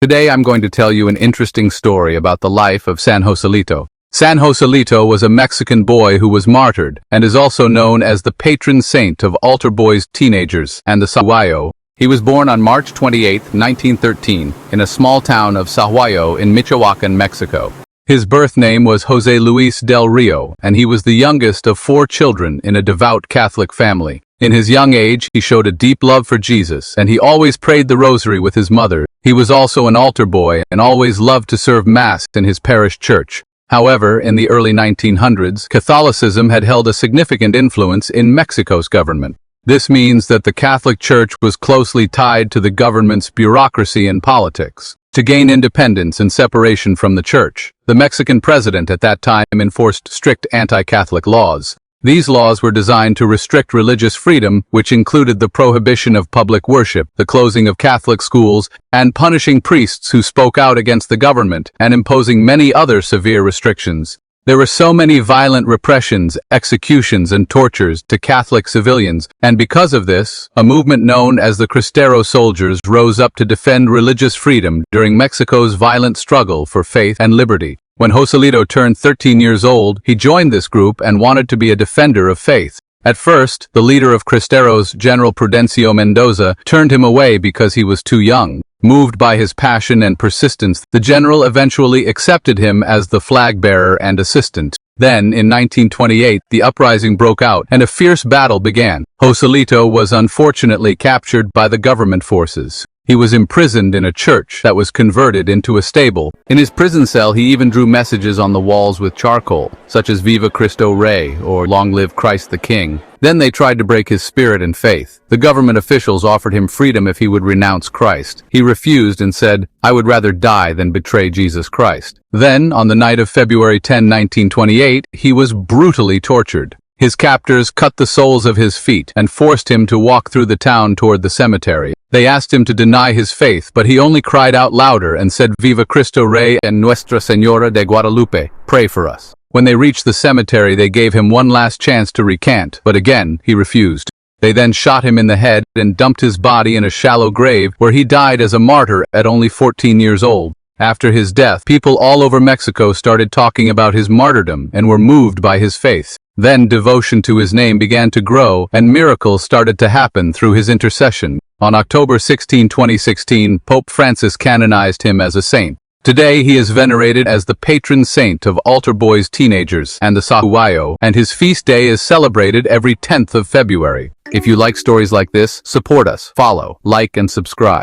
Today I'm going to tell you an interesting story about the life of San Joselito. San Joselito was a Mexican boy who was martyred and is also known as the patron saint of altar boys, teenagers, and the Sahuayo. He was born on March 28, 1913, in a small town of Sahuayo in Michoacan, Mexico. His birth name was Jose Luis del Rio, and he was the youngest of 4 children in a devout Catholic family. In his young age, he showed a deep love for Jesus, and he always prayed the rosary with his mother. He was also an altar boy and always loved to serve Mass in his parish church. However, in the early 1900s, Catholicism had held a significant influence in Mexico's government. This means that the Catholic Church was closely tied to the government's bureaucracy and politics. To gain independence and separation from the Church, the Mexican president at that time enforced strict anti-Catholic laws. These laws were designed to restrict religious freedom, which included the prohibition of public worship, the closing of Catholic schools, and punishing priests who spoke out against the government, and imposing many other severe restrictions. There were so many violent repressions, executions, and tortures to Catholic civilians, and because of this, a movement known as the Cristero soldiers rose up to defend religious freedom during Mexico's violent struggle for faith and liberty. When Joselito turned 13 years old, he joined this group and wanted to be a defender of faith. At first, the leader of Cristeros, General Prudencio Mendoza, turned him away because he was too young. Moved by his passion and persistence, the general eventually accepted him as the flag bearer and assistant. Then, in 1928, the uprising broke out and a fierce battle began. Joselito was unfortunately captured by the government forces. He was imprisoned in a church that was converted into a stable. In his prison cell, he even drew messages on the walls with charcoal, such as Viva Cristo Rey or Long Live Christ the King. Then they tried to break his spirit and faith. The government officials offered him freedom if he would renounce Christ. He refused and said, "I would rather die than betray Jesus Christ." Then, on the night of February 10, 1928, he was brutally tortured. His captors cut the soles of his feet and forced him to walk through the town toward the cemetery. They asked him to deny his faith, but he only cried out louder and said, "Viva Cristo Rey and Nuestra Señora de Guadalupe, pray for us." When they reached the cemetery, they gave him one last chance to recant, but again, he refused. They then shot him in the head and dumped his body in a shallow grave where he died as a martyr at only 14 years old. After his death, people all over Mexico started talking about his martyrdom and were moved by his faith. Then devotion to his name began to grow, and miracles started to happen through his intercession. On October 16, 2016, Pope Francis canonized him as a saint. Today he is venerated as the patron saint of altar boys, teenagers, and the Sahuayo, and his feast day is celebrated every 10th of February. If you like stories like this, support us, follow, like, and subscribe.